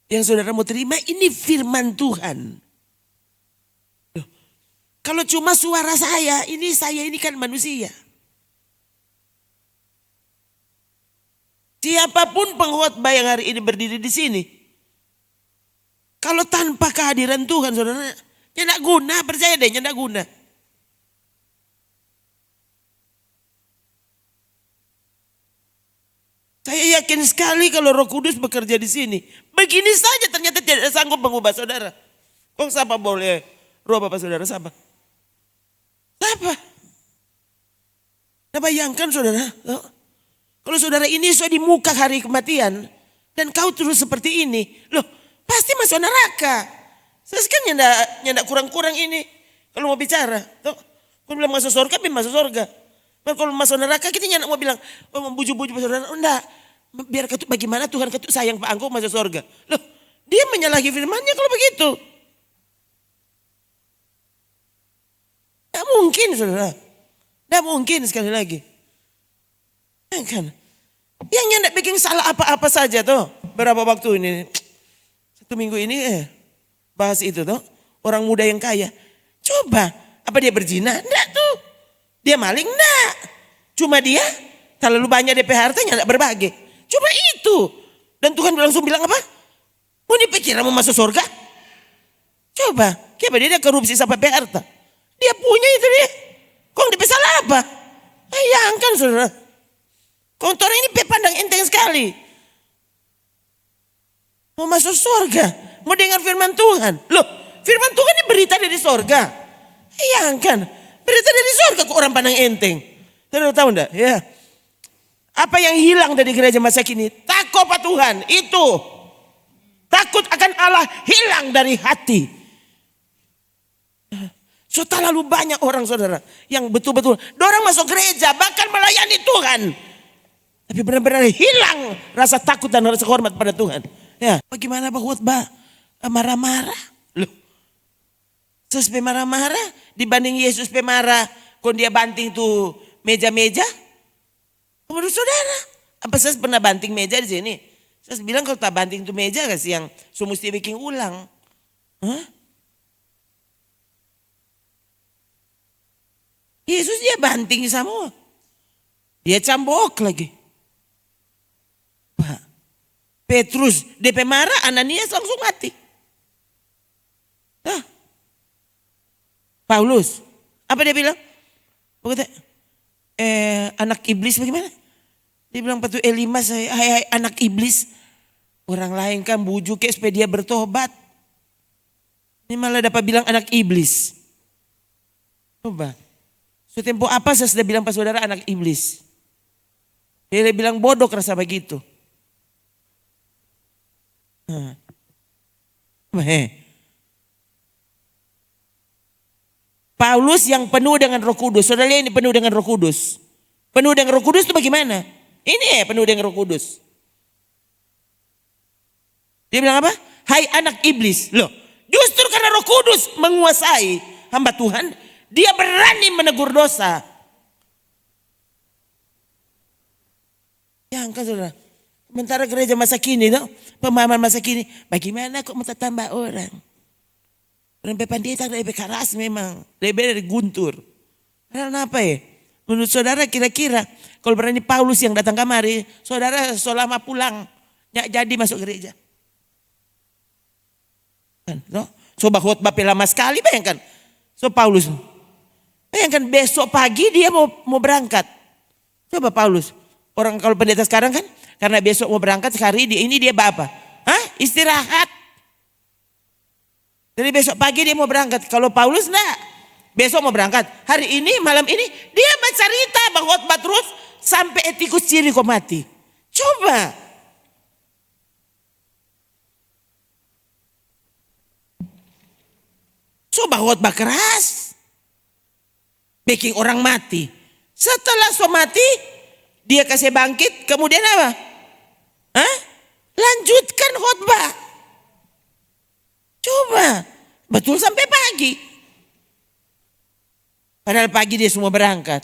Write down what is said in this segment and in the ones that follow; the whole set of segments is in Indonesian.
Yang saudara mau terima ini firman Tuhan. Loh, kalau cuma suara saya ini kan manusia. Siapapun pengkhotbah yang hari ini berdiri di sini, kalau tanpa kehadiran Tuhan, saudara, tidak guna, percaya deh, tidak guna. Saya yakin sekali kalau Roh Kudus bekerja di sini. Begini saja ternyata tidak sanggup mengubah saudara. Kok siapa boleh roh Bapak saudara siapa? Siapa? Nah, bayangkan saudara, kalau saudara ini sudah di muka hari kematian dan kau terus seperti ini, loh pasti masuk neraka. Saya kan nyanda kurang-kurang ini. Kalau mau bicara, kalau bilang masuk surga, masuk surga. Kalau masuk neraka kita nyanda mau bilang, oh membujuk-bujuk saudara, oh, enggak. Biar ketuk bagaimana Tuhan ketuk sayang Pak Angko masuk surga. Loh, dia menyalahi firman-Nya kalau begitu. Tidak mungkin saudara. Tidak mungkin sekali lagi. Ya kan? Yang nyanda bikin salah apa-apa saja tuh. Berapa waktu ini? 1 minggu ini bahas itu tuh. Orang muda yang kaya. Coba, apa dia berzina? Enggak tuh. Dia maling? Enggak. Cuma dia terlalu banyak DP hartanya enggak berbagi. Cuma itu. Dan Tuhan langsung bilang apa? Mau dipikir mau masuk surga? Coba, kenapa dia korupsi sampai harta? Dia punya itu dia. Kok dia salah apa? Bayangkan saudara. Kotor ini pandang enteng sekali. Mau masuk surga. Mau dengar firman Tuhan. Loh, firman Tuhan ini berita dari surga. Bayangkan. Berita dari surga kok orang pandang enteng. Saudara tahu enggak? Ya. Apa yang hilang dari gereja masa kini? Takut pada Tuhan. Itu. Takut akan Allah hilang dari hati. So terlalu banyak orang saudara. Yang betul-betul. Orang masuk gereja bahkan melayani Tuhan. Tapi benar-benar hilang rasa takut dan rasa hormat pada Tuhan. Ya, bagaimana Pak khotbah marah-marah? Loh. Terus marah-marah dibanding Yesus pemarah. Kalau dia banting tuh meja-meja. Menurut saudara, apa saya pernah banting meja di sini? Saya bilang kalau tak banting tuh meja kasih yang mesti bikin ulang. Hah? Yesus dia banting semua. Dia cambok lagi. Pak, Petrus DP marah, Ananias langsung mati. Nah, Paulus, apa dia bilang? Pokoknya, anak iblis bagaimana? Dia bilang patu Elimas, hai anak iblis. Orang lain kan bujuk supaya dia bertobat. Ini malah dapat bilang anak iblis. Coba. So tempo apa saya sudah bilang pas saudara anak iblis. Dia bilang bodoh rasa begitu. Paulus yang penuh dengan Roh Kudus. Saudara ini penuh dengan Roh Kudus. Penuh dengan Roh Kudus itu bagaimana? Ini penuh dengan Roh Kudus. Dia bilang apa? Hai anak iblis. Loh, justru karena Roh Kudus menguasai hamba Tuhan, dia berani menegur dosa. Ya angkat saudara. Sementara gereja masa kini, no? Pemahaman masa kini, bagaimana kok mau tambah orang? Orang pendeta lebih keras memang, lebih dari guntur. Karena apa ya? Menurut saudara kira-kira, kalau berani Paulus yang datang kemari, saudara selama pulang, nggak jadi masuk gereja. Kan, no? So khotbah lama sekali, bayangkan. So Paulus, bayangkan besok pagi dia mau berangkat. Coba Paulus, orang kalau pendeta sekarang kan, karena besok mau berangkat sekali ini dia apa? Hah? Istirahat. Jadi besok pagi dia mau berangkat. Kalau Paulus enggak. Besok mau berangkat. Hari ini, malam ini dia bercerita khotbah terus sampai etikus ciri kok mati. Coba. Coba khotbah keras. Bikin orang mati. Setelah so mati, dia kasih bangkit, kemudian apa? Hah? Lanjutkan khotbah. Coba. Betul sampai pagi. Padahal pagi dia semua berangkat.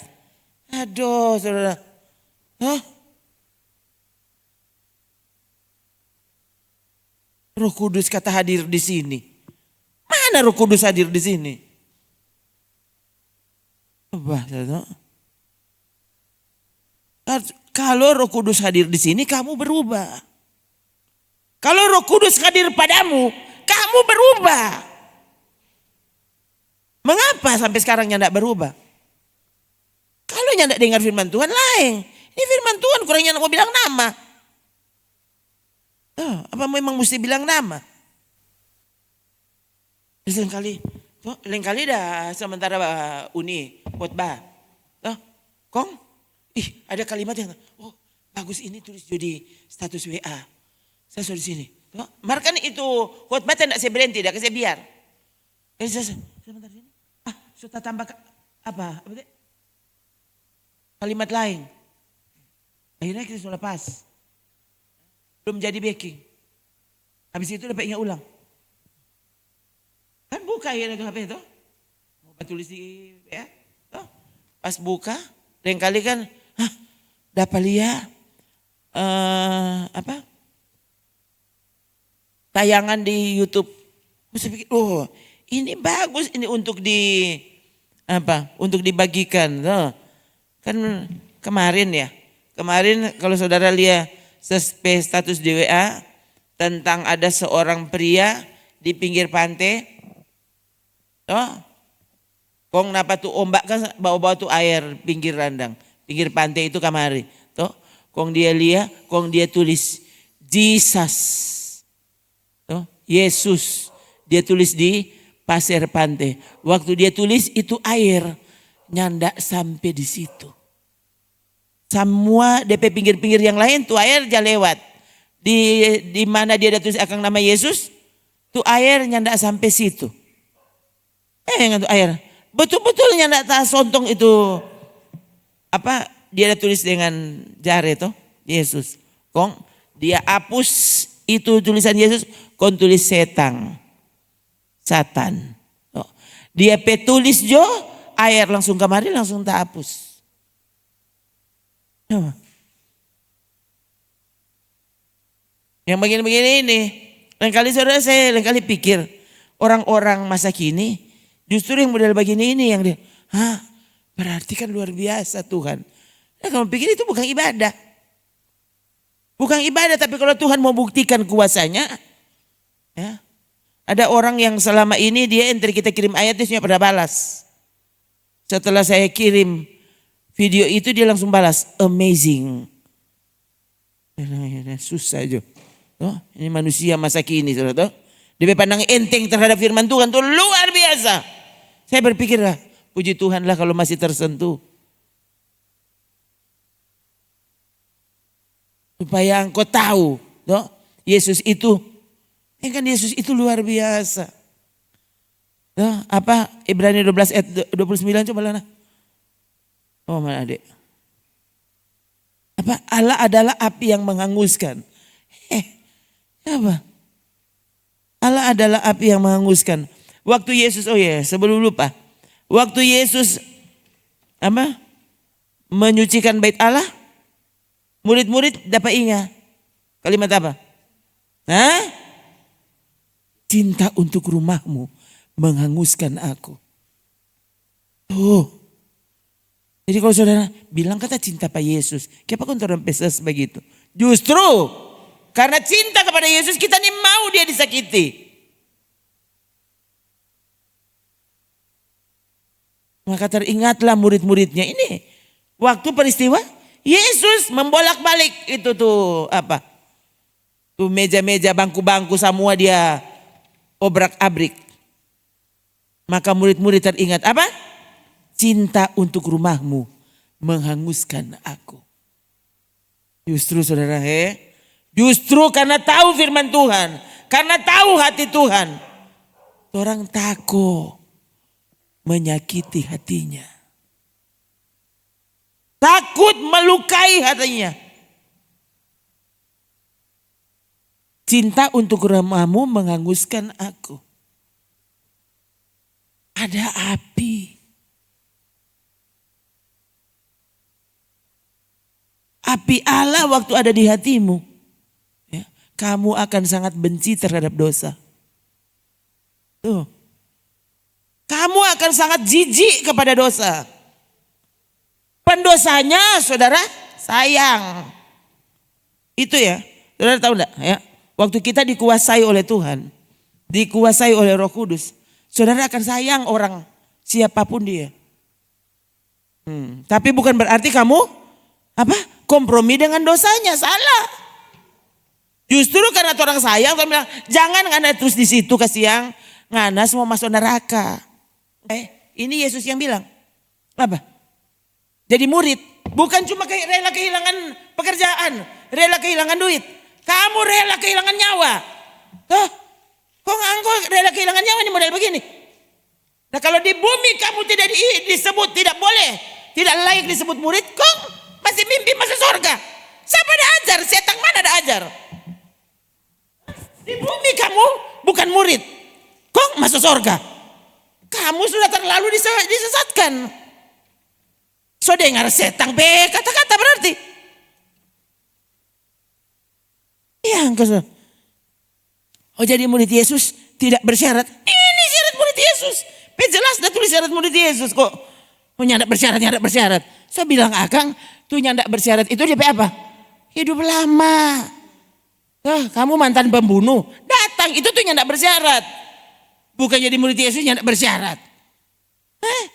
Aduh saudara. Hah? Roh Kudus kata hadir di sini. Mana Roh Kudus hadir di sini? Coba, kalau Roh Kudus hadir di sini, kamu berubah. Kalau Roh Kudus hadir padamu, kamu berubah. Mengapa sampai sekarang tidak berubah? Kalau tidak dengar firman Tuhan lain. Ini firman Tuhan kurangnya mau bilang nama. Oh, apa memang mesti bilang nama? Lain kali dah sementara uni khotbah. Oh, Kong, ada kalimat yang bagus ini tulis di status WA. Saya suruh di sini. Oh, markan itu khotbah tidak saya berhenti, dah saya biar. Sebentar sini. Sudah tambah apa? Kalimat lain. Akhirnya kita sudah pas. Belum jadi backing. Habis itu dapat ingat ulang. Kan buka ya itu HP itu. Mau tulis di ya. Pas buka, lain kali kan dapat lihat tayangan di YouTube. Saya pikir, ini bagus ini untuk untuk dibagikan. Kan kemarin kalau saudara lihat status di WA tentang ada seorang pria di pinggir pantai. Kong napa tuh ombak kan bawa-bawa tuh air pinggir randang, pinggir pantai itu kamari. Kong dia lihat, kong dia tulis Jesus. Yesus. Dia tulis di pasir pantai. Waktu dia tulis itu air nyandak sampai di situ. Semua DP pinggir-pinggir yang lain tuh air jalan lewat. Di mana dia ada tulis akan nama Yesus, tuh air nyandak sampai situ. Itu air. Betul-betul nyandak tak sontong itu dia ada tulis dengan jari tuh Yesus. Kong dia hapus itu tulisan Yesus, kong tulis Satan. Dia petulis jo air langsung kemari langsung tak hapus. Yang begini-begini ini, lain kali saudara saya lain kali pikir orang-orang masa kini justru yang model begini ini yang dia, berarti kan luar biasa Tuhan. Nah, kamu pikir itu bukan ibadah. Bukan ibadah, tapi kalau Tuhan mau buktikan kuasanya, ya. Ada orang yang selama ini dia enter kita kirim ayat dia pada balas. Setelah saya kirim video itu dia langsung balas, amazing. Susah aja. Ini manusia masa kini, saudara. Dia pandang enteng terhadap firman Tuhan itu luar biasa. Saya berpikir puji Tuhan lah kalau masih tersentuh. Supaya engkau tahu, Yesus itu luar biasa. Ibrani 12 ayat 29 coba lah. Mana adik? Allah adalah api yang menghanguskan. Allah adalah api yang menghanguskan. Waktu Yesus, sebelum lupa. Waktu Yesus menyucikan bait Allah, murid-murid dapat ingat kalimat apa? Cinta untuk rumahmu menghanguskan aku. Jadi kalau saudara bilang kata cinta pada Yesus, kenapa kau orang peses begitu? Justru karena cinta kepada Yesus kita nih mau dia disakiti. Maka teringatlah murid-muridnya ini. Waktu peristiwa Yesus membolak-balik itu tuh tuh meja-meja, bangku-bangku semua dia obrak-abrik. Maka murid-murid teringat cinta untuk rumahmu menghanguskan aku. Justru saudara, justru karena tahu firman Tuhan, karena tahu hati Tuhan, orang takut menyakiti hatinya. Takut melukai hatinya. Cinta untuk rumahmu menghanguskan aku. Ada api. Api Allah waktu ada di hatimu. Ya. kamu akan sangat benci terhadap dosa. Tuh. Kamu akan sangat jijik kepada dosa. Pendosanya saudara sayang. Itu ya. Saudara tahu enggak ya? Waktu kita dikuasai oleh Tuhan, dikuasai oleh Roh Kudus, saudara akan sayang orang siapapun dia. Tapi bukan berarti kamu kompromi dengan dosanya, salah. Justru karena orang sayang, Tuhan bilang jangan ngana terus di situ kasihan, ngana semua masuk neraka. Ini Yesus yang bilang apa? Jadi murid bukan cuma rela kehilangan pekerjaan, rela kehilangan duit. Kamu rela kehilangan nyawa. Kok engkau rela kehilangan nyawa ini model begini? Nah kalau di bumi kamu tidak disebut, tidak boleh, tidak layak disebut murid, kok masih mimpi masuk surga? Siapa ada ajar? Setan mana ada ajar? Di bumi kamu bukan murid, kok masuk surga? Kamu sudah terlalu disesatkan. So dengar setan kata-kata berarti. Oh jadi murid Yesus tidak bersyarat. Ini syarat murid Yesus. Jelas dah tulis syarat murid Yesus kok. Nyandak bersyarat. Saya bilang akang tuh nyandak bersyarat itu dia apa? Hidup lama. Kamu mantan pembunuh. Datang itu tuh nyandak bersyarat. Bukan jadi murid Yesus nyandak bersyarat.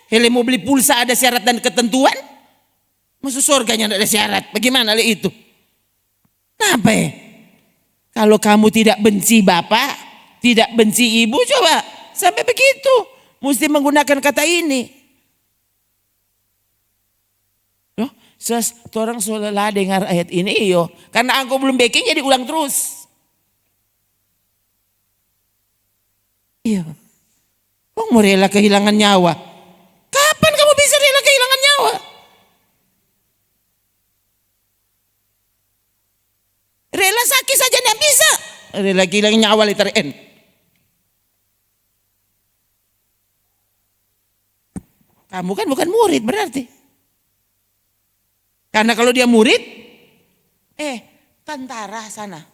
Hele mau beli pulsa ada syarat dan ketentuan. Masuk surga nyandak ada syarat. Bagaimana itu? Kenapa ya? Kalau kamu tidak benci bapak, tidak benci ibu, coba sampai begitu. Mesti menggunakan kata ini. Orang soalnya dengar ayat ini, karena aku belum baking jadi ulang terus. Iya. Kok mau rela kehilangan nyawa? Kapan kamu bisa rela kehilangan nyawa? Rela sakit saja tidak bisa. Rela kehilangan nyawa letter N. Kamu kan bukan murid berarti. Karena kalau dia murid, tentara sana,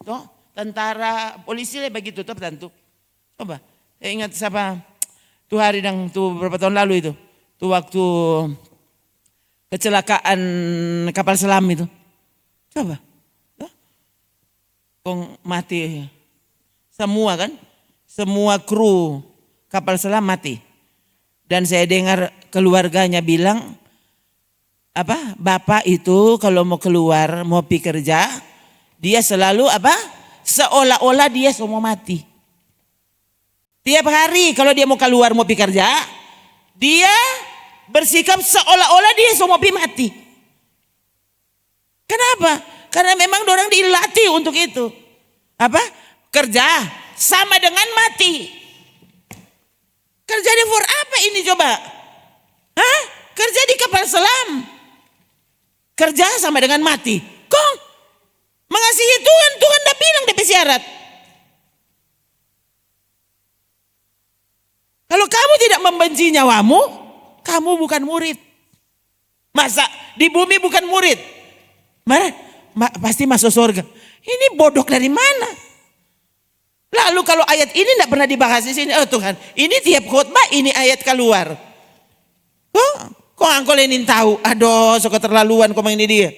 tentara polisi lah begitu tuh tentu. Coba, ingat siapa? Tuh hari dan tuh beberapa tahun lalu itu, tuh waktu kecelakaan kapal selam itu. Coba, kong mati semua kan, semua kru kapal selam mati. Dan saya dengar keluarganya bilang, bapak itu kalau mau keluar mau pergi kerja, dia selalu seolah-olah dia semua mati. Tiap hari kalau dia mau keluar mau pergi kerja, dia bersikap seolah-olah dia semua pergi mati. Kenapa? Karena memang orang dilatih untuk itu. Kerja sama dengan mati. Kerja di for apa ini coba? Kerja di kapal selam. Kerja sama dengan mati. Kok mengasihi Tuhan, Tuhan dah bilang DP syarat. Kalau kamu tidak membenci nyawamu, kamu bukan murid. Masa di bumi bukan murid? Pasti masuk surga. Ini bodoh dari mana? Lalu kalau ayat ini tidak pernah dibahas di sini, Tuhan, ini tiap khotbah ini ayat keluar. Kok angkol ini tahu? Aduh, suka terlaluan kok ini dia.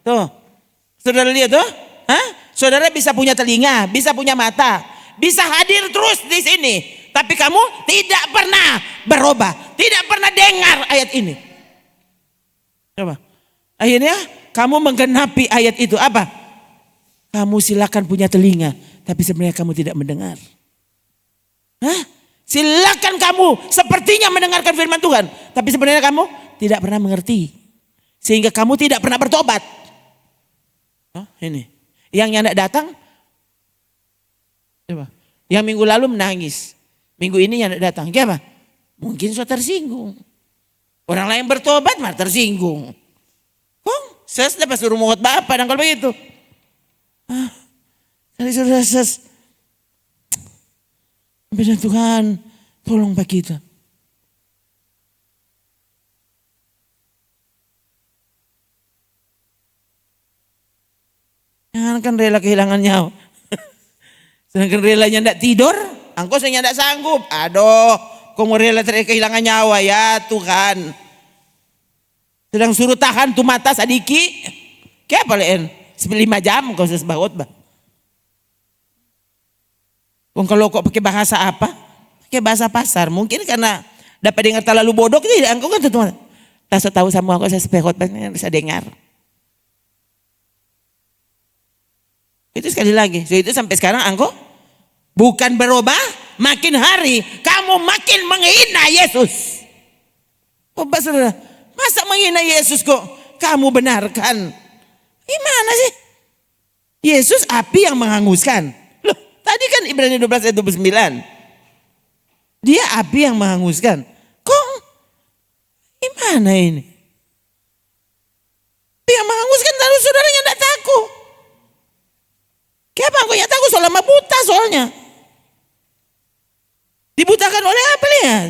Tuh, saudara lihat tuh? Saudara bisa punya telinga, bisa punya mata, bisa hadir terus di sini, tapi kamu tidak pernah berubah, tidak pernah dengar ayat ini. Coba, akhirnya kamu menggenapi ayat itu apa? Kamu silakan punya telinga, tapi sebenarnya kamu tidak mendengar. Silakan kamu sepertinya mendengarkan firman Tuhan, tapi sebenarnya kamu tidak pernah mengerti. Sehingga kamu tidak pernah bertobat. Ini. Yang nyandak datang, coba. Yang minggu lalu menangis. Minggu ini nyandak datang. Gimana? Mungkin sudah tersinggung. Orang lain bertobat malah tersinggung. Saya sudah suruh mau bapak dan kalau begitu. Kali sudah beda Tuhan, tolong Pak kita. Jangan kan rela kehilangan nyawa. Sedangkan relanya tidak tidur, engkau saya tidak sanggup. Aduh, kau mau rela kehilangan nyawa ya Tuhan. Sedang suruh tahan tuh mata sadiki. Kayak apa len? 5 jam kau sesbah khotbah. Kalau kok pakai bahasa apa? Pakai bahasa pasar. Mungkin karena dapat dengar terlalu bodoh, tidak engkau kan tuh. Tak tahu sama aku saya khotbah bisa dengar. Itu sekali lagi. So itu sampai sekarang engkau bukan berubah, makin hari kamu makin menghina Yesus. Oh saudara, masa menghina Yesus kok kamu benarkan? Gimana sih? Yesus api yang menghanguskan. Loh, tadi kan Ibrani 12 ayat 29. Dia api yang menghanguskan. Kok gimana ini? Api yang menghanguskan lalu saudaranya tidak takut. Kenapa aku takut soalnya buta soalnya. Dibutakan oleh apa lihat?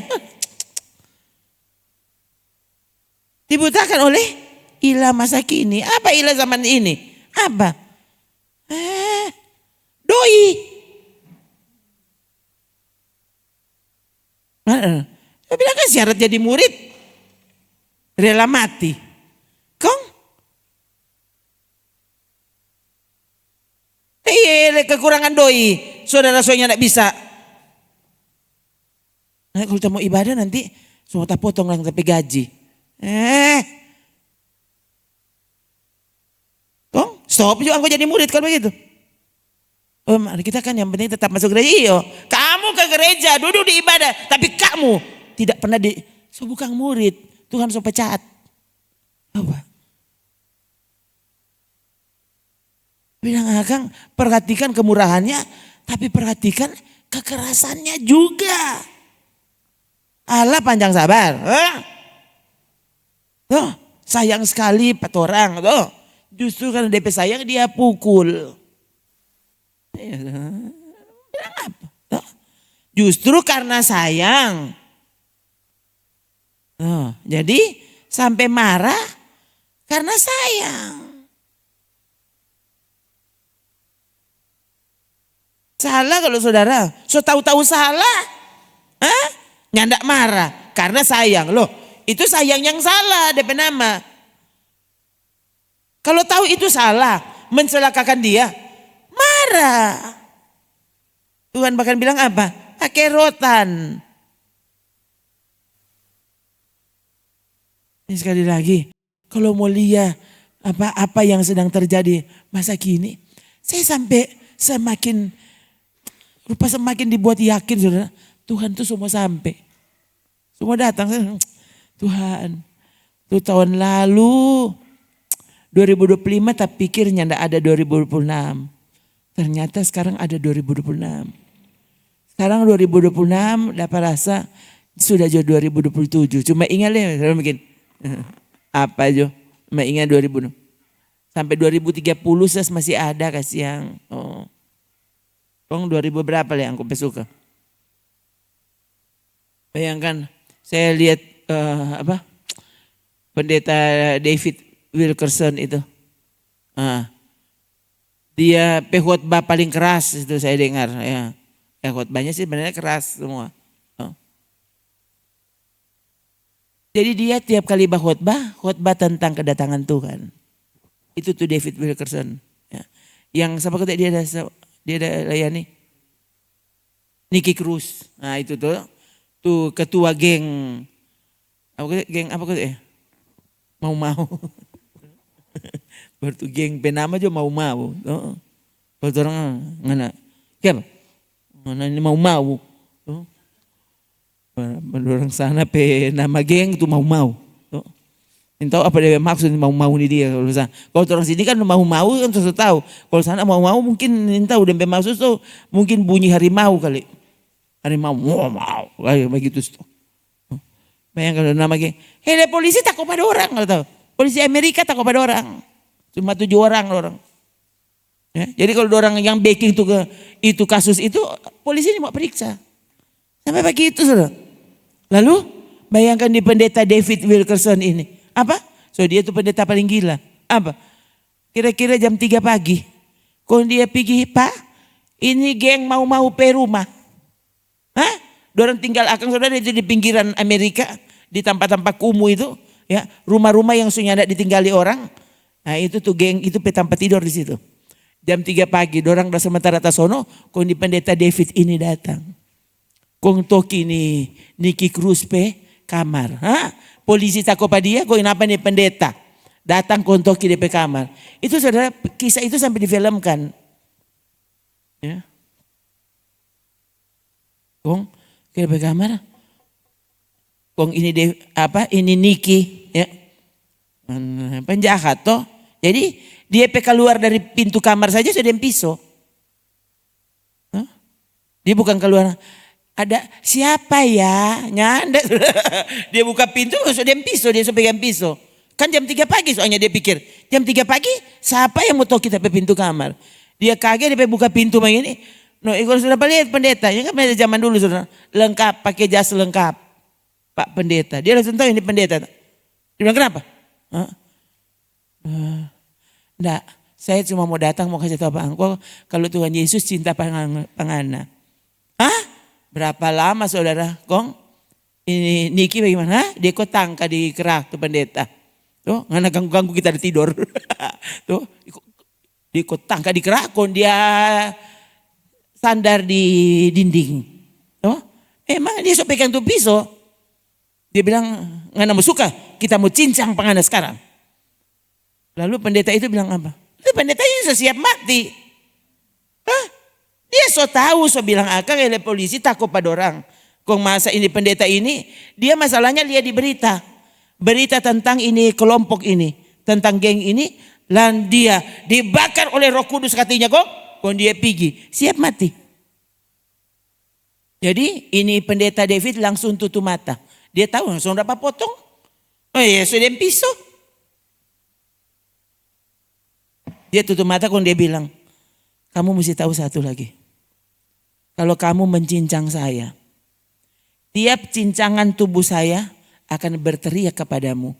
Dibutakan oleh ilah masa kini. Apa ilah zaman ini? Apa? Doi. Saya bilang kan syarat jadi murid rela mati. Kong? Kekurangan doi. Saudara-saudaranya tidak bisa. Nah, kalau kita mau ibadah nanti semua tak potong lang tapi gaji. Kong? Stop juga aku jadi murid kalau begitu. Oh, kita kan yang penting tetap masuk gereja. Iyo, kamu ke gereja, duduk di ibadah, tapi kamu tidak pernah bukan murid. Tuhan so pecat. Apa? Bilang Akang, perhatikan kemurahannya, tapi perhatikan kekerasannya juga. Allah panjang sabar. Tuh, sayang sekali pat orang. Tuh, justru karena DP sayang dia pukul. Bilang apa? Tuh, justru karena sayang. Tuh, jadi sampai marah karena sayang. Salah kalau saudara, so tahu-tahu salah. Nyandak marah karena sayang. Loh, itu sayang yang salah DP nama. Kalau tahu itu salah, mencelakakan dia, marah. Tuhan bahkan bilang apa? Pakai rotan. Ini sekali lagi, kalau mau lihat apa yang sedang terjadi masa kini, saya sampai semakin dibuat yakin saudara, Tuhan tuh semua sampai. Semua datang. Tuhan, tuh tahun lalu 2025 tak pikirnya ndak ada 2026. Ternyata sekarang ada 2026. Sekarang 2026 dapat rasa sudah jauh 2027. Cuma ingat ya, mungkin apa aja, cuma ingat 2000. Sampai 2030 masih ada kasih yang 2000 berapa lah yang aku suka. Bayangkan saya lihat pendeta David Wilkerson itu. Dia khotbah paling keras itu saya dengar ya. Khotbahnya sih sebenarnya keras semua. Jadi dia tiap kali khotbah tentang kedatangan Tuhan. Itu tuh David Wilkerson. Ya. Yang siapa kata dia ada layani? Nicky Cruz. Nah itu tuh ketua geng apa kata ya? Mau. Baru geng penama aja mau. Kalau orang ngana, siapa? Ngana ini mau. Orang sana nama geng itu mau. Tahu apa dia maksud mau ni dia kalau orang sini kan mau kan sudah tahu. Kalau sana mau mungkin tahu dia maksud tuh mungkin bunyi harimau kali. Harimau mau kayak begitu tuh. Bayangkan nama geng. Polisi takut pada orang kalau tahu. Polisi Amerika takut pada orang. Cuma 7 orang. Ya, jadi kalau orang yang backing itu kasus itu polisi ini mau periksa. Sampai begitu sudah. Lalu bayangkan di pendeta David Wilkerson ini. Apa? So dia tuh pendeta paling gila. Apa? Kira-kira jam 3 pagi. Kalau dia pergi, Pak, Ini geng mau pe rumah. Hah? Dorang tinggal akan saudara itu di pinggiran Amerika, di tempat-tempat kumuh itu, ya, rumah-rumah yang sudah tidak ditinggali orang. Nah, itu tuh geng itu pe tempat tidur di situ. Jam 3 pagi, dorang udah sementara tasono, kong di pendeta David ini datang. Kong toki ini Nicky Cruz pe kamar. Hah? Polisi takut pada dia, kong apa nih pendeta. Datang kong toki di pe kamar. Itu saudara, kisah itu sampai difilmkan. Ya. Kong ke pe kamar. Kong ini ini Nicky, ya. Penjahat toh. Jadi dia pe keluar dari pintu kamar saja sudah pisau. Huh? Dia bukan keluar. Ada siapa ya? Nyanda. Dia buka pintu sudah pisau, dia sudah pegang pisau. Kan jam 3 pagi soalnya dia pikir. Jam 3 pagi siapa yang mau tahu kita pe pintu kamar? Dia kaget dia buka pintu begini. No, ikut sudah lihat pendeta. Ya kan pendeta zaman dulu sudah lengkap pakai jas lengkap. Pak pendeta. Dia langsung tahu ini pendeta. Dia bilang kenapa? Enggak, saya cuma mau datang mau kasih tahu Pak Angko kalau Tuhan Yesus cinta pangana. Hah? Berapa lama saudara? Kong? Ini Niki bagaimana? Dia kok tangka di kerak tuh pendeta. Tuh, ngana ganggu-ganggu kita tidur. Tuh, dia kok tangka di kerak, kong dia sandar di dinding. Tuh, emang dia so pegang tuh pisau. Dia bilang, ngana mau suka, kita mau cincang pangana sekarang. Lalu pendeta itu bilang apa? Pendeta ini so siap mati. Hah? Dia so tahu, so bilang akang oleh polisi takut pada orang. Kong masa ini pendeta ini, dia masalahnya lihat di berita. Berita tentang ini kelompok ini, tentang geng ini. Dan dia dibakar oleh Roh Kudus katanya kok. Kong dia pergi, siap mati. Jadi ini pendeta David langsung tutup mata. Dia tahu langsung dapat potong. Oh iya sudah pisau. Dia tutup mata kalau dia bilang, kamu mesti tahu satu lagi. Kalau kamu mencincang saya, tiap cincangan tubuh saya akan berteriak kepadamu,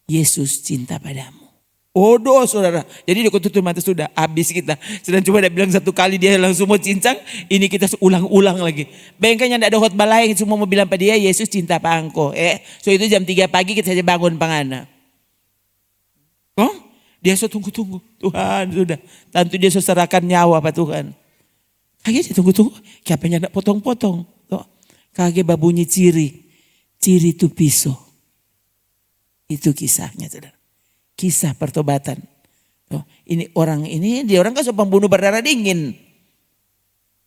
Yesus cinta padamu. Odoh saudara. Jadi dia tutup mata sudah habis kita. Sedang cuma dia bilang satu kali dia langsung mau cincang, ini kita ulang-ulang lagi. Bayangkan yang tidak ada khotbah lain, semua mau bilang pada dia, Yesus cinta pangko. So itu jam 3 pagi kita saja bangun pangana. Dia so tunggu-tunggu. Tuhan sudah. Tentu dia so serahkan nyawa Pak Tuhan. Kaget dia tunggu-tunggu. Kiapanya nak potong-potong. Kaget babunyi ciri. Ciri itu pisau. Itu kisahnya saudara. Kisah pertobatan. Ini orang dia orang kan so pembunuh berdarah dingin.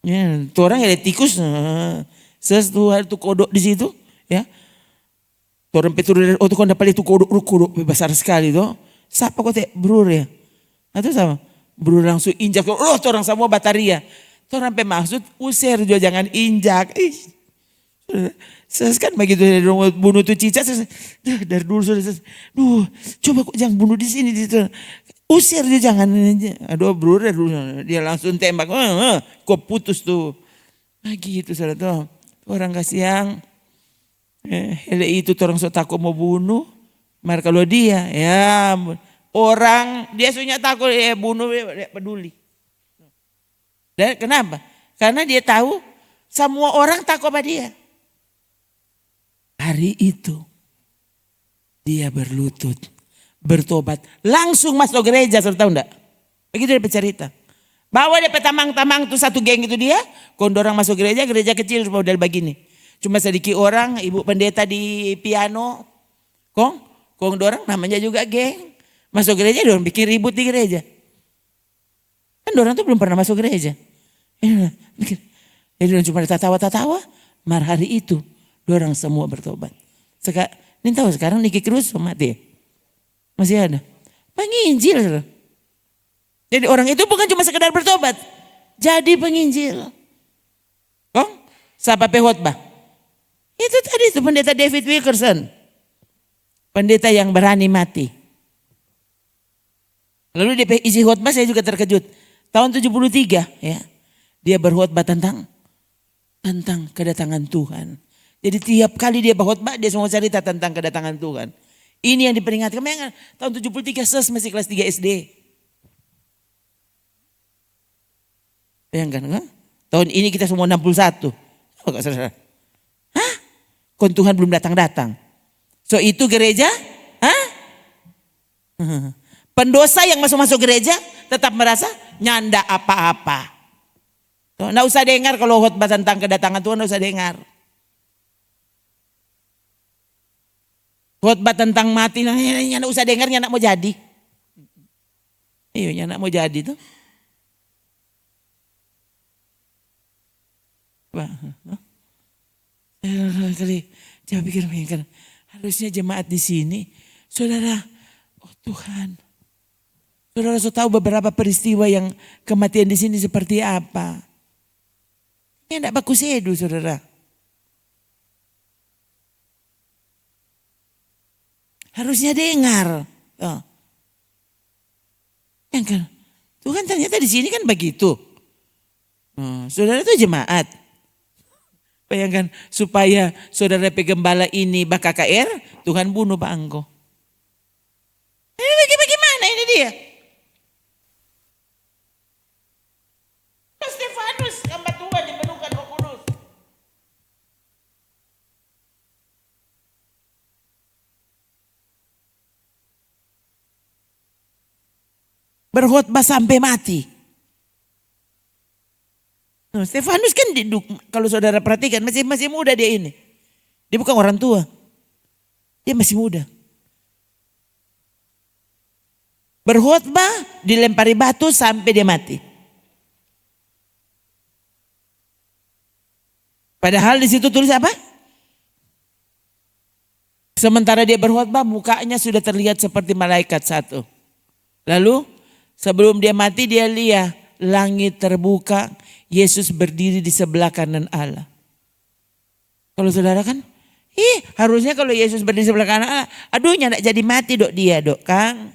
Ya, itu orang ada tikus. Sesuatu itu kodok di situ. Ya. Orang petur itu kan dapat itu kodok besar sekali tuh. Siapa kok brur ya? Atau sama? Brur langsung injak. Orang semua bataria. Orang maksud usir juga jangan injak. Kan begitu bunuh tuh cicak. Dari dulu sudah. Coba kok jangan bunuh di sini. Usir dia jangan. Aduh brur dia langsung tembak. Kok putus tuh. Nah gitu saudara tuh. Orang kasihan. Hele itu orang so takut mau bunuh. Mar kalau dia ya orang dia sunya takut bunuh dia peduli. Dan kenapa? Karena dia tahu semua orang takut pada dia. Hari itu dia berlutut, bertobat, langsung masuk gereja, saudara tahu enggak? Begitu dia bercerita. Bawa dia petamang-tamang tuh satu geng itu dia, kondorang masuk gereja kecil model begini. Cuma sedikit orang, ibu pendeta di piano, Kong dorang namanya juga geng. Masuk gereja dorang bikin ribut di gereja. Kan dorang tuh belum pernah masuk gereja. Jadi dorang cuma tertawa-tertawa. Mar hari itu dorang semua bertobat. Ini tahu sekarang Nicky Cruz mati. Masih ada. Penginjil. Jadi orang itu bukan cuma sekedar bertobat. Jadi penginjil. Siapa khotbah? Itu tadi itu pendeta David Wilkerson. Pendeta yang berani mati. Lalu dia isi khotbah saya juga terkejut. Tahun 73 ya. Dia berkhotbah tentang kedatangan Tuhan. Jadi tiap kali dia berkhotbah dia semua cerita tentang kedatangan Tuhan. Ini yang diperingatkan. Memang tahun 73 masih kelas 3 SD. Bayangkan kan? Tahun ini kita semua 61. Oh, gak saudara? Hah? Kon Tuhan belum datang-datang. So itu gereja? Hah? Pendosa yang masuk-masuk gereja tetap merasa nyanda apa-apa. Nggak usah dengar kalau khotbah tentang kedatangan Tuhan, nggak usah dengar. Khotbah tentang mati, nggak usah dengar, nggak mau jadi. Iya, nggak mau jadi tuh. Kali coba pikir kan harusnya jemaat di sini, saudara, oh Tuhan, saudara sudah tahu beberapa peristiwa yang kematian di sini seperti apa. Ini tidak bagus edu, saudara. Harusnya dengar. Oh. Yang kan, Tuhan ternyata di sini kan begitu. Saudara itu jemaat. Bayangkan supaya saudara pegembala ini bak KKR, Tuhan bunuh Pak Angko. Ini bagaimana ini dia? Stefanus hamba Tuhan dipenuhkan Roh Kudus. Berkhotbah sampai mati. Stefanus kan kalau saudara perhatikan masih muda dia ini. Dia bukan orang tua. Dia masih muda. Berkhotbah dilempari batu sampai dia mati. Padahal di situ tulis apa? Sementara dia berkhotbah mukanya sudah terlihat seperti malaikat satu. Lalu sebelum dia mati dia lihat langit terbuka. Yesus berdiri di sebelah kanan Allah. Kalau saudara kan, harusnya kalau Yesus berdiri di sebelah kanan Allah, aduhnya nak jadi mati dok dia dok Kang.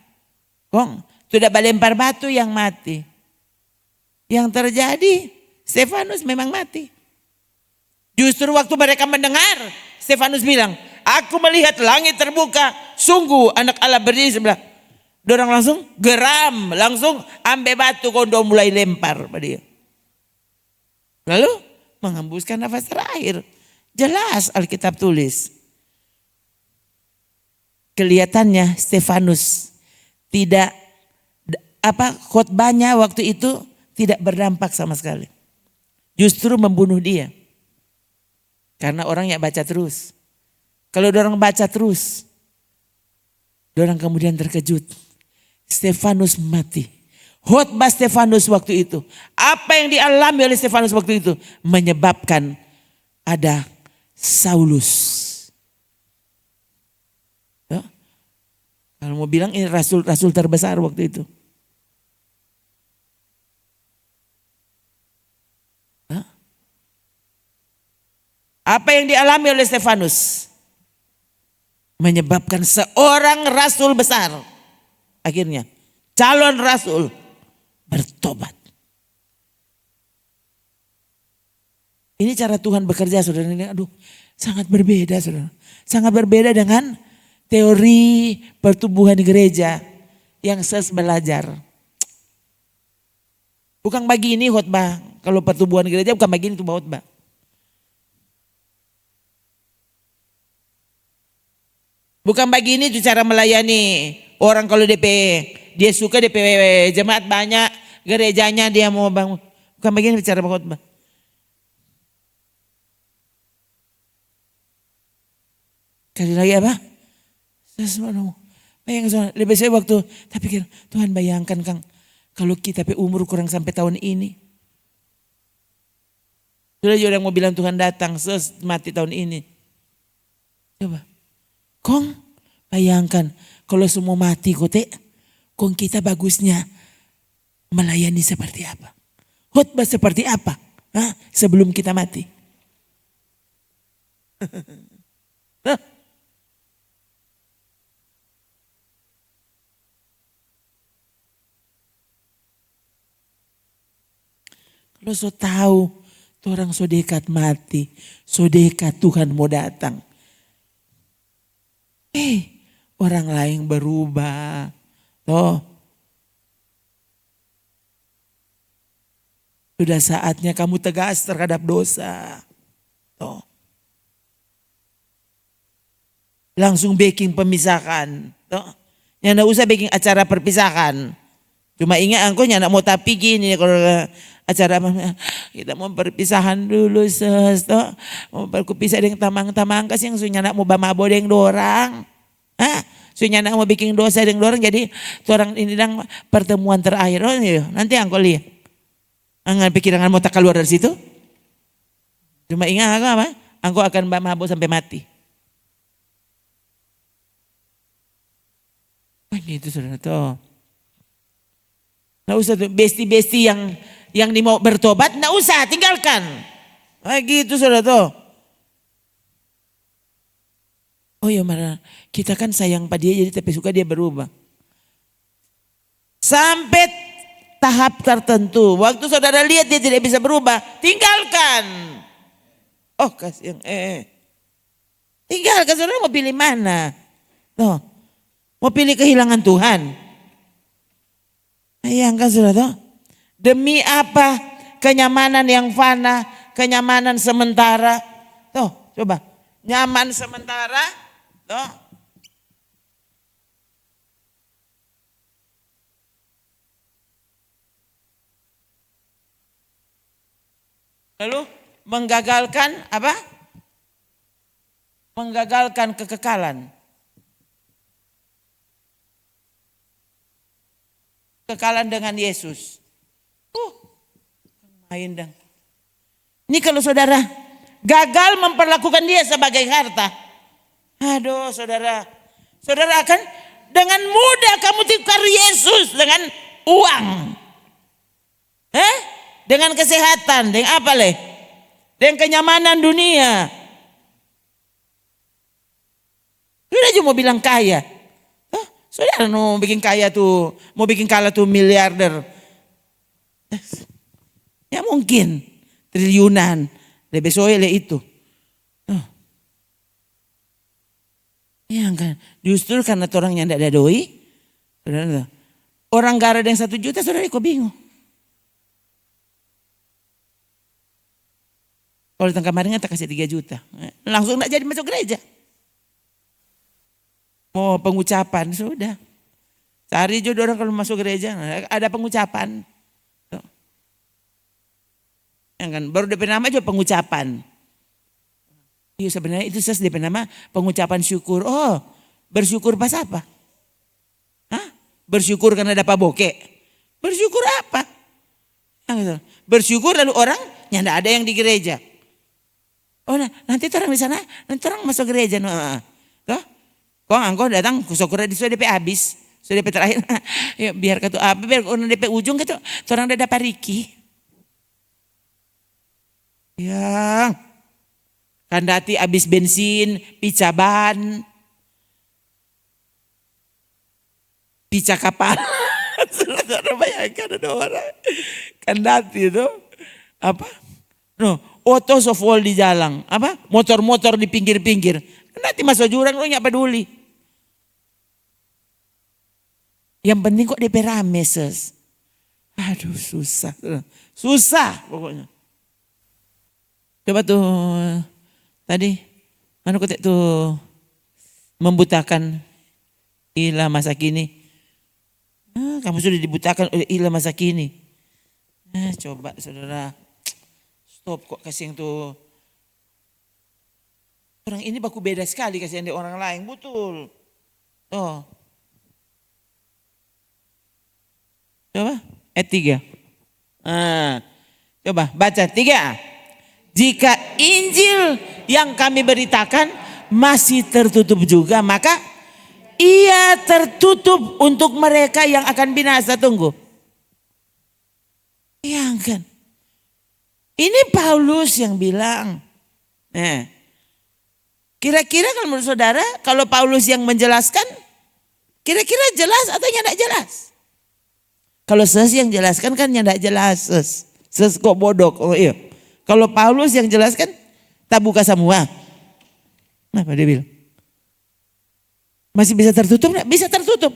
Kong, sudah lempar batu yang mati. Yang terjadi, Stefanus memang mati. Justru waktu mereka mendengar, Stefanus bilang, aku melihat langit terbuka, sungguh anak Allah berdiri di sebelah. Dorang langsung geram, langsung ambil batu kondom mulai lempar pada dia. Lalu menghembuskan nafas terakhir. Jelas Alkitab tulis. Kelihatannya Stefanus tidak khotbahnya waktu itu tidak berdampak sama sekali. Justru membunuh dia. Karena orang yang baca terus. Kalau orang baca terus, orang kemudian terkejut. Stefanus mati. Khotbah Stefanus waktu itu. Apa yang dialami oleh Stefanus waktu itu. Menyebabkan ada Saulus. Ya? Kalau mau bilang ini rasul terbesar waktu itu. Ya? Apa yang dialami oleh Stefanus. Menyebabkan seorang rasul besar. Akhirnya calon rasul bertobat. Ini cara Tuhan bekerja saudara ini. Aduh, sangat berbeda saudara. Sangat berbeda dengan teori pertumbuhan gereja yang belajar. Bukan begini khotbah. Kalau pertumbuhan gereja bukan begini itu khotbah. Bukan begini itu cara melayani orang kalau dia suka DP jemaat banyak, gerejanya dia mau bangun. Bukan begini bicara khotbah. Kali lagi apa? Bayangkan lebih saya waktu tapi pikir Tuhan bayangkan Kang kalau kita umur kurang sampai tahun ini. Sudah juga mau bilang Tuhan datang mati tahun ini. Coba. Kong bayangkan kalau semua mati kote. Kong kita bagusnya melayani seperti apa? Khotbah seperti apa? Sebelum kita mati. Kalau so tahu orang so dekat mati, so dekat Tuhan mau datang. Orang lain berubah. Toh. Sudah saatnya kamu tegas terhadap dosa. Tuh. Langsung bikin pemisahan. Tuh. Yang enggak usah bikin acara perpisahan. Cuma ingat aku nyak mau tapi gini kalau acara kita mau perpisahan dulu ses. Tuh. Mau berkupisah dengan tamang-tamang kasih yang sunya nak mau bamabo dengan dorang. Hah? Sunya nak mau bikin dosa dengan dorang jadi orang ini dang pertemuan terakhir. Oh, iya. Nanti aku lihat. Angan pikiran mau tak keluar dari situ. Cuma ingat aku apa? Aku akan mabuk sampai mati. Oh, gitu saudara tuh. Nggak usah tuh besti-besti yang mau bertobat, nggak usah tinggalkan. Ah, gitu saudara tuh. Oh ya marah, kita kan sayang pada dia jadi tapi suka dia berubah. Sampai tahap tertentu, waktu saudara lihat dia tidak bisa berubah, tinggalkan. Oh kasih yang tinggalkan, saudara mau pilih mana? Tuh, mau pilih kehilangan Tuhan? Bayangkan saudara tuh, demi apa kenyamanan yang fana, kenyamanan sementara? Tuh, coba, nyaman sementara, tuh. Lalu menggagalkan apa? Menggagalkan kekekalan. Kekekalan dengan Yesus. Main dong. Ini kalau saudara gagal memperlakukan dia sebagai harta. Aduh saudara. Saudara akan dengan mudah kamu tukar Yesus dengan uang. Dengan kesehatan, dengan apa leh? Dengan kenyamanan dunia. Sudah aja mau bilang kaya. Saudara mau bikin kaya tuh, mau bikin kaya tuh miliarder. Ya mungkin triliunan. Lebih soalnya itu. Ya kan, justru karena orangnya tidak ada doi. Saudara, orang gara yang 1 juta, saudara kok bingung. Kalau datang kemarin tak kasih 3 juta. Langsung tidak jadi masuk gereja. Mau pengucapan sudah. Cari jodoh orang kalau masuk gereja. Ada pengucapan. Ya kan? Baru DP nama juga pengucapan. Iya sebenarnya itu DP nama pengucapan syukur. Oh bersyukur pas apa? Hah? Bersyukur karena dapat bokeh. Bersyukur apa? Bersyukur lalu orang yang tidak ada yang di gereja. Oh nah, nanti orang di sana, nanti orang masuk gereja. Toh, kok angkau datang syukur di sudah DP habis, sudah DP terakhir. Ya, biar kata apa, biar orang DP ujung gitu, orang udah dapat riki. Ya, kandati habis bensin, pica ban, pica kapal. Saudara bayangkan ada orang kandati itu apa? No, auto sofol di jalan, apa? Motor-motor di pinggir-pinggir. Nanti masuk jurang lo nggak peduli. Yang penting kok DP rame ses. Aduh susah, susah pokoknya. Coba tuh tadi, mana kok tuh membutakan ilah masa kini. Kamu sudah dibutakan oleh ilah masa kini. Coba saudara. Stop kok kasih yang tuh. Orang ini baku beda sekali kasih yang di orang lain. Betul. Oh. Coba ayat 3. Coba baca 3. Jika Injil yang kami beritakan masih tertutup juga, maka ia tertutup untuk mereka yang akan binasa. Tunggu. Iya kan. Ini Paulus yang bilang. Kira-kira kalau menurut saudara, kalau Paulus yang menjelaskan, kira-kira jelas atau tidak jelas? Kalau ses yang jelaskan kan tidak jelas. Ses kok bodok. Oh iya. Kalau Paulus yang jelaskan, tak buka semua. Kenapa dia bilang? Masih bisa tertutup? Bisa tertutup.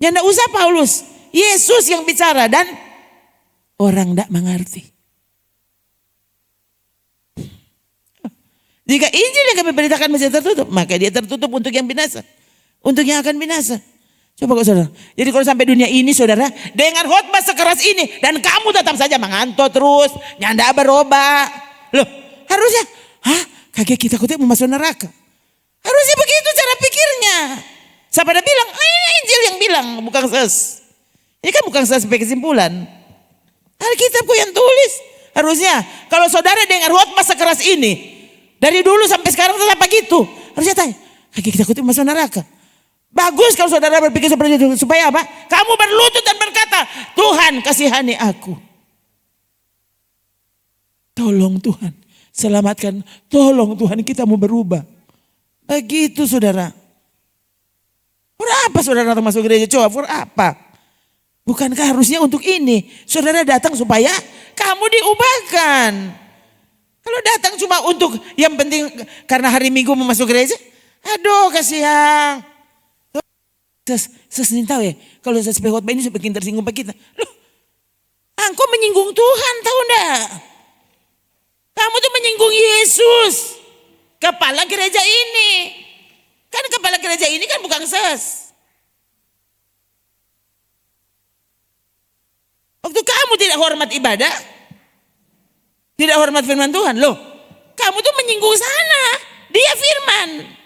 Ya tidak usah Paulus. Yesus yang bicara dan orang tidak mengerti. Jika Injil yang kami beritakan masih tertutup, maka dia tertutup untuk yang binasa. Untuk yang akan binasa. Coba kok saudara. Jadi kalau sampai dunia ini saudara, dengan khotbah sekeras ini, dan kamu tetap saja mengantuk terus, nyanda berubah. Loh harusnya, kaget kita mau masuk neraka. Harusnya begitu cara pikirnya. Siapa ada bilang, ini Injil yang bilang, bukan ses. Ini kan bukan ses sebagai kesimpulan. Alkitabku yang tulis. Harusnya kalau saudara dengar khotbah sekeras ini, dari dulu sampai sekarang tetap begitu. Harusnya tanya, kita masuk neraka. Bagus kalau saudara berpikir seperti itu. Supaya apa? Kamu berlutut dan berkata, Tuhan kasihani aku. Tolong Tuhan, selamatkan. Tolong Tuhan, kita mau berubah. Begitu saudara. For apa saudara datang masuk gereja? Coba for apa? Bukankah harusnya untuk ini? Saudara datang supaya kamu diubahkan. Kalau datang cuma untuk yang penting karena hari Minggu mau masuk gereja. Aduh kasihan. Saya tahu ya. Kalau saya sepuluh khotbah ini saya bikin tersinggung pak kita. Loh, engkau menyinggung Tuhan tahu enggak? Kamu tuh menyinggung Yesus. Kepala gereja ini. Kan kepala gereja ini kan bukan ses. Waktu kamu tidak hormat ibadah. Tidak hormat firman Tuhan. Loh, kamu tuh menyinggung sana. Dia firman.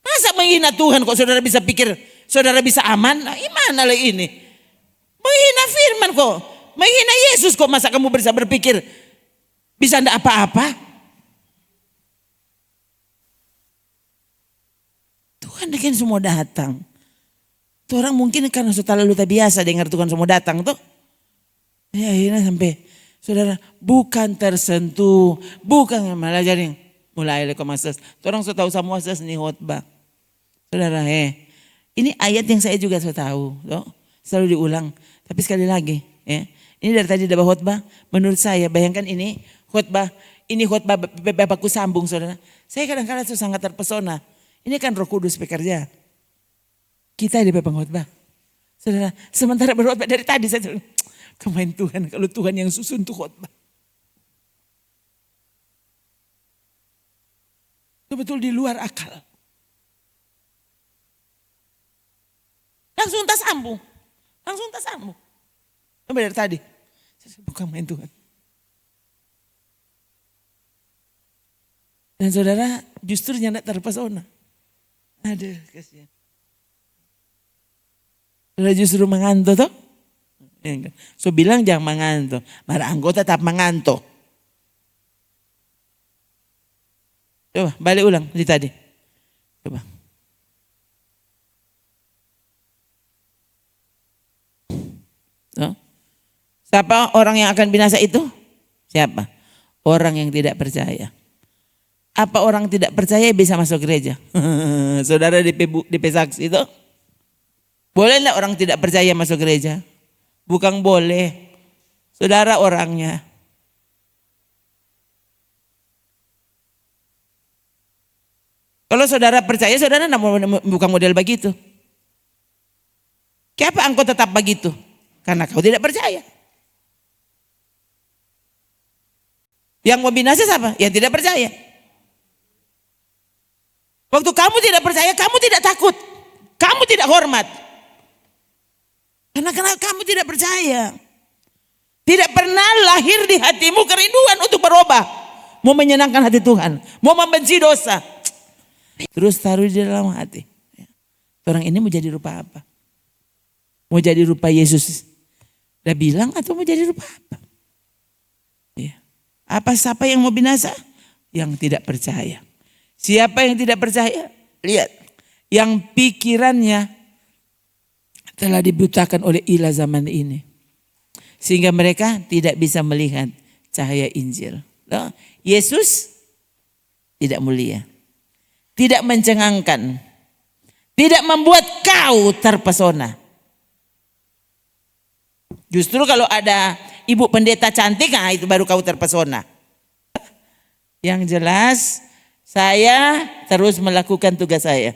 Masa menghina Tuhan kok saudara bisa pikir saudara bisa aman? Nah, gimana lah ini? Menghina firman kok. Menghina Yesus kok masa kamu bisa berpikir bisa ndak apa-apa? Tuhan kan semua datang. Tuh orang mungkin karena sudah terlalu biasa dengar Tuhan semua datang tuh. Ya akhirnya sampai saudara bukan tersentuh, bukan malah jadi mulai leko masas. Orang sudah tahu semua masas nih khotbah. Saudara ini ayat yang saya juga sudah tahu, loh. Selalu diulang. Tapi sekali lagi, ini dari tadi ada khotbah. Menurut saya, bayangkan ini khotbah Bapakku sambung, saudara. Saya kadang-kadang sangat terpesona. Ini kan Roh Kudus bekerja. Kita di pengkhotbah. Saudara, sementara berkhotbah dari tadi saya kemain Tuhan, kalau Tuhan yang susun tuh khotbah. Betul-betul di luar akal. Langsung tak sambung. Sampai dari tadi. Saya bukan main Tuhan. Dan saudara justru nyandak terpesona. Aduh kasihan. Saudara justru mengantuk toh. So bilang jangan mengantuk. Mara anggota tetap mengantuk. Coba balik ulang di tadi. Coba. No? Siapa orang yang akan binasa itu? Siapa? Orang yang tidak percaya. Apa orang tidak percaya bisa masuk gereja? Saudara di saksi itu? Boleh enggak orang tidak percaya masuk gereja? Bukan boleh. Saudara orangnya. Kalau saudara percaya, saudara bukan model begitu. Kenapa engkau tetap begitu? Karena kau tidak percaya. Yang mau binasa siapa? Yang tidak percaya. Waktu kamu tidak percaya, kamu tidak takut. Kamu tidak hormat. Karena kamu tidak percaya. Tidak pernah lahir di hatimu kerinduan untuk berubah. Mau menyenangkan hati Tuhan. Mau membenci dosa. Terus taruh di dalam hati. Orang ini mau jadi rupa apa? Mau jadi rupa Yesus? Udah bilang atau mau jadi rupa apa? Ya. Apa siapa yang mau binasa? Yang tidak percaya. Siapa yang tidak percaya? Lihat. Yang pikirannya telah dibutakan oleh ilah zaman ini. Sehingga mereka tidak bisa melihat cahaya Injil. Loh, Yesus tidak mulia. Tidak mencengangkan. Tidak membuat kau terpesona. Justru kalau ada ibu pendeta cantik, nah itu baru kau terpesona. Yang jelas saya terus melakukan tugas saya.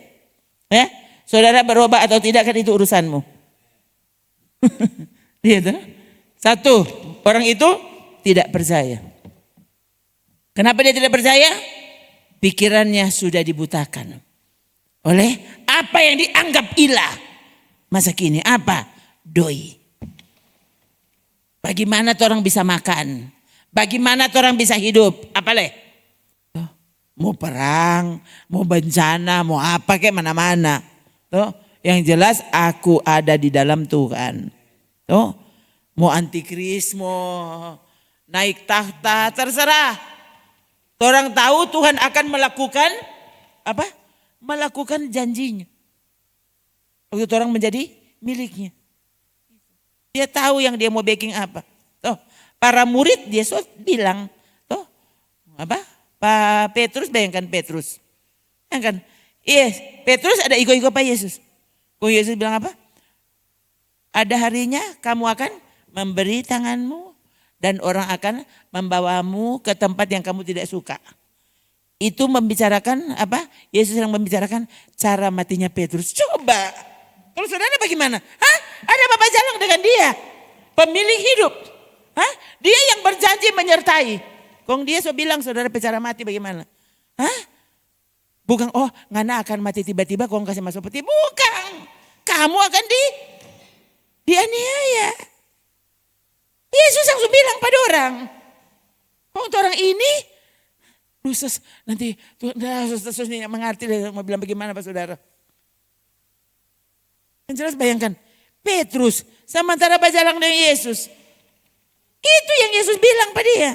Ya, saudara berubah atau tidak kan itu urusanmu. Lihat, satu, orang itu tidak percaya. Kenapa dia tidak percaya? Pikirannya sudah dibutakan oleh apa yang dianggap ilah. Masa kini apa? Doi. Bagaimana orang bisa makan? Bagaimana orang bisa hidup? Apa leh? Mau perang, mau bencana, mau apa kayak mana-mana. Tuh, yang jelas aku ada di dalam Tuhan. Tuh, mau antikris, mau naik tahta, terserah. Orang tahu Tuhan akan melakukan apa? Melakukan janjinya. Waktu orang menjadi miliknya. Dia tahu yang dia mau backing apa. Tuh, para murid dia bilang, tuh, apa? Pak Petrus, bayangkan Petrus. Bayangkan, Petrus ada ego-ego Pak Yesus. Kok Yesus bilang apa? Ada harinya kamu akan memberi tanganmu dan orang akan membawamu ke tempat yang kamu tidak suka. Itu membicarakan apa? Yesus yang membicarakan cara matinya Petrus. Coba, kalau saudara bagaimana? Hah? Ada Bapak jalan dengan dia, pemilik hidup. Hah? Dia yang berjanji menyertai. Kong dia bilang saudara bicara mati bagaimana? Hah? Bukan, ngana akan mati tiba-tiba kong kasih masuk peti. Bukan, kamu akan dianiaya. Yesus langsung bilang pada orang. Untuk orang ini, Yesus nanti Yesusnya mengerti mau bilang bagaimana Pak Saudara. Yang jelas bayangkan, Petrus sementara berjalan dengan Yesus. Itu yang Yesus bilang pada dia.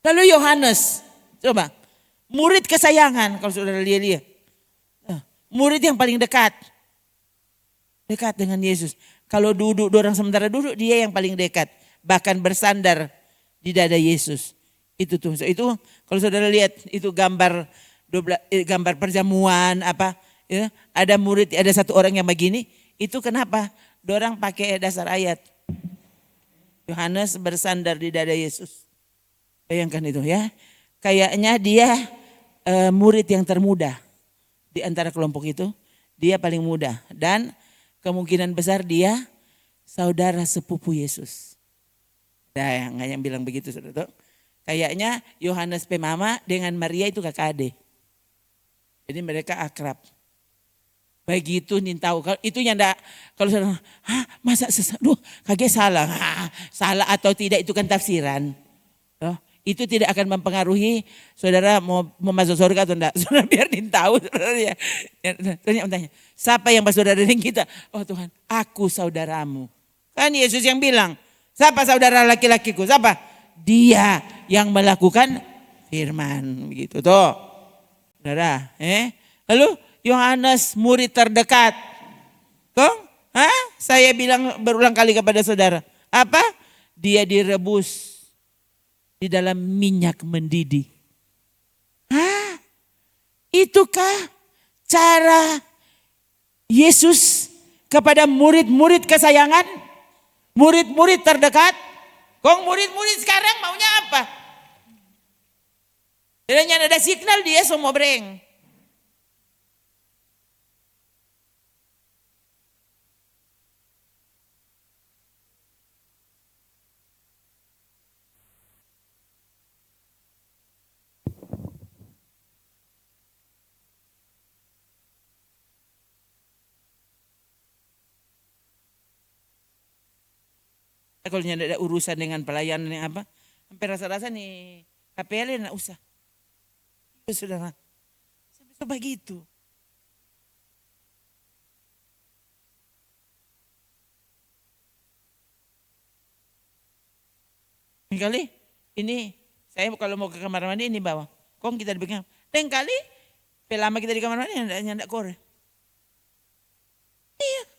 Lalu Yohanes, coba, murid kesayangan kalau saudara lihat. Murid yang paling dekat dengan Yesus. Kalau duduk, orang sementara duduk, dia yang paling dekat. Bahkan bersandar di dada Yesus. Itu tuh, itu kalau saudara lihat itu gambar perjamuan apa, ya, ada murid, ada satu orang yang begini. Itu kenapa? Dorang pakai dasar ayat. Yohanes bersandar di dada Yesus. Bayangkan itu ya. Kayaknya dia murid yang termuda di antara kelompok itu. Dia paling muda dan kemungkinan besar dia saudara sepupu Yesus. Nah, yang bilang begitu saudara. Kayaknya Yohanes Pemama dengan Maria itu kakak adik. Jadi mereka akrab. Begitu nih tahu kalau itu yang enggak, kalau saudara, masa kaget salah. Salah atau tidak itu kan tafsiran. Itu tidak akan mempengaruhi saudara mau masuk surga atau enggak. Saudara biar tahu saudara ya. Tanya, siapa yang bersaudara dengan kita? Oh Tuhan, aku saudaramu. Kan Yesus yang bilang, siapa saudara laki-lakiku? Siapa? Dia yang melakukan firman. Begitu tuh. Saudara, lalu Yohanes murid terdekat. Kong? Saya bilang berulang kali kepada saudara. Apa? Dia direbus di dalam minyak mendidih. Itukah cara Yesus kepada murid-murid kesayangan? Murid-murid terdekat? Kong murid-murid sekarang maunya apa? Dan ada signal dia semua breng. Kalau tidak ada urusan dengan pelayanan yang apa, hampir rasa-rasa nih KPL enggak usah. Itu saudara, sampai begitu. Kali ini saya kalau mau ke kamar mandi ini bawa, kong kita dipegang. Dan kali pelama kita di kamar mandi nyandak kore. Iya.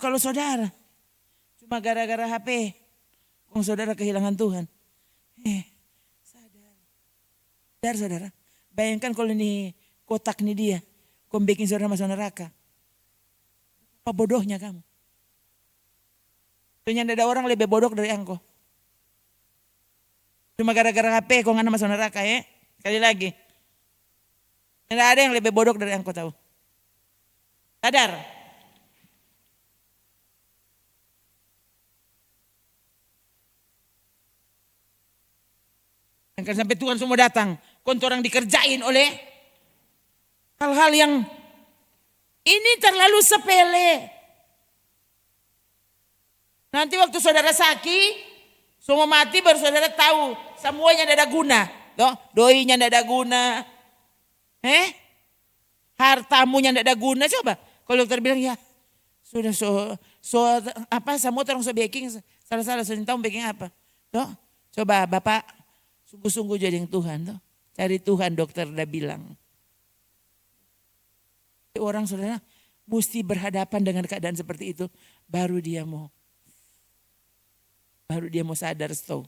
Kalau saudara cuma gara-gara HP, kong saudara kehilangan Tuhan. Sadar saudara. Bayangkan kalau ini kotak nih dia, kong bikin saudara masuk neraka. Apa bodohnya kamu? Ternyata ada orang lebih bodoh dari engkau. Cuma gara-gara HP kok nggak masuk neraka ya. Sekali lagi. Tidak ada yang lebih bodoh dari engkau tahu. Sadar. Yang sampai Tuhan semua datang. Kontor orang dikerjain oleh hal-hal yang ini terlalu sepele. Nanti waktu saudara sakit, semua mati baru saudara tahu. Semuanya tidak ada guna. Doinya tidak ada guna. Hartamunya tidak ada guna. Coba kalau dokter bilang ya sudah semua orang baking salah tahu baking apa. Coba Bapak sungguh-sungguh jadi yang Tuhan. Cari Tuhan dokter udah bilang. Orang saudara mesti berhadapan dengan keadaan seperti itu. Baru dia mau sadar stop.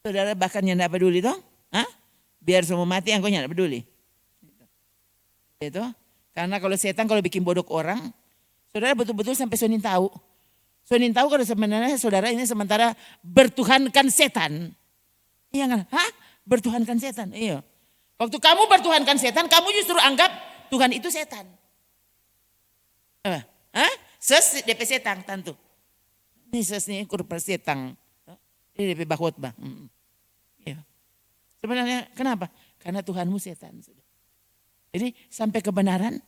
Saudara bahkan yang tidak peduli dong. Biar semua mati engkau tidak peduli. Itu. Karena kalau setan kalau bikin bodoh orang. Saudara betul-betul sampai Sonin tahu. Sonin tahu kalau sebenarnya saudara ini sementara bertuhankan setan. Iya kan? Bertuhankan setan. Iya. Waktu kamu bertuhankan setan, kamu justru anggap Tuhan itu setan. Apa? Ses DP setan tentu. Ini ses nih kurpa setan. Ini DP bahut bah. Iya. Sebenarnya kenapa? Karena Tuhanmu setan sudah. Jadi sampai kebenaran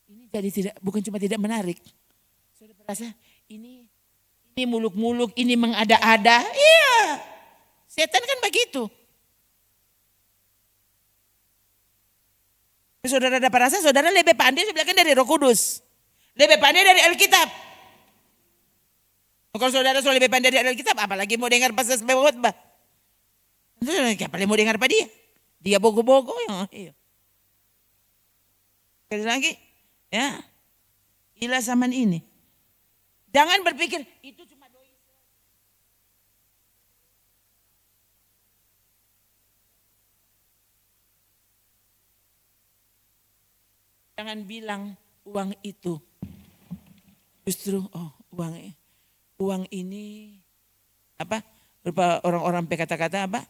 ini jadi bukan cuma tidak menarik. Sudah merasa ini muluk-muluk, ini mengada-ada. Iya. Setan kan begitu. Saudara dapat rasa, saudara lebih pandai sebenarnya dari Roh Kudus. Lebih pandai dari Alkitab. Kalau saudara sudah lebih pandai dari Alkitab, apalagi mau dengar pasal khotbah. Apalagi mau dengar apa dia? Dia bogo-bogo yang iya. Sekali lagi, ya. Inilah zaman ini. Jangan berpikir itu cuma doi. Jangan bilang uang itu. Justru uang ini apa? Berupa orang-orang kata-kata apa?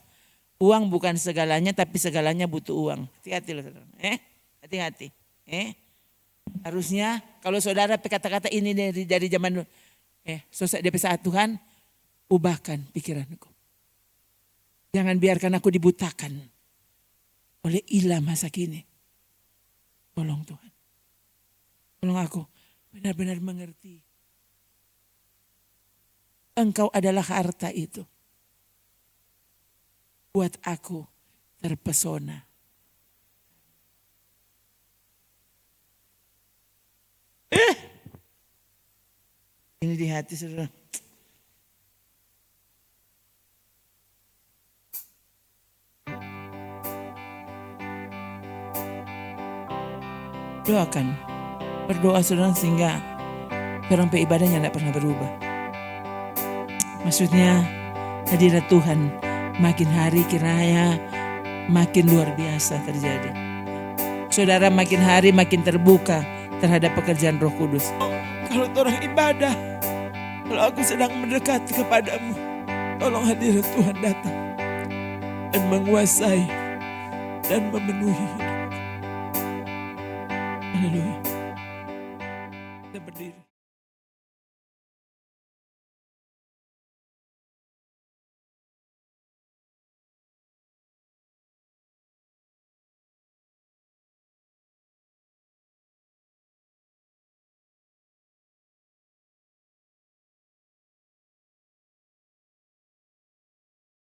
Uang bukan segalanya tapi segalanya butuh uang. Hati-hati loh saudara. Hati-hati. Harusnya kalau saudara kata-kata ini dari zaman dari saat Tuhan, ubahkan pikiranku. Jangan biarkan aku dibutakan oleh ilah masa kini. Tolong Tuhan. Tolong aku benar-benar mengerti. Engkau adalah harta itu. Buat aku terpesona. Ini di hati saudara. Doakan. Berdoa saudara sehingga orang ibadahnya tidak pernah berubah. Maksudnya hadirat Tuhan makin hari kiranya makin luar biasa terjadi. Saudara makin hari makin terbuka terhadap pekerjaan Roh Kudus. Kalau orang ibadah, kalau aku sedang mendekat kepadamu, tolong hadirat Tuhan datang dan menguasai dan memenuhi hidup. Haleluya. Kita berdiri.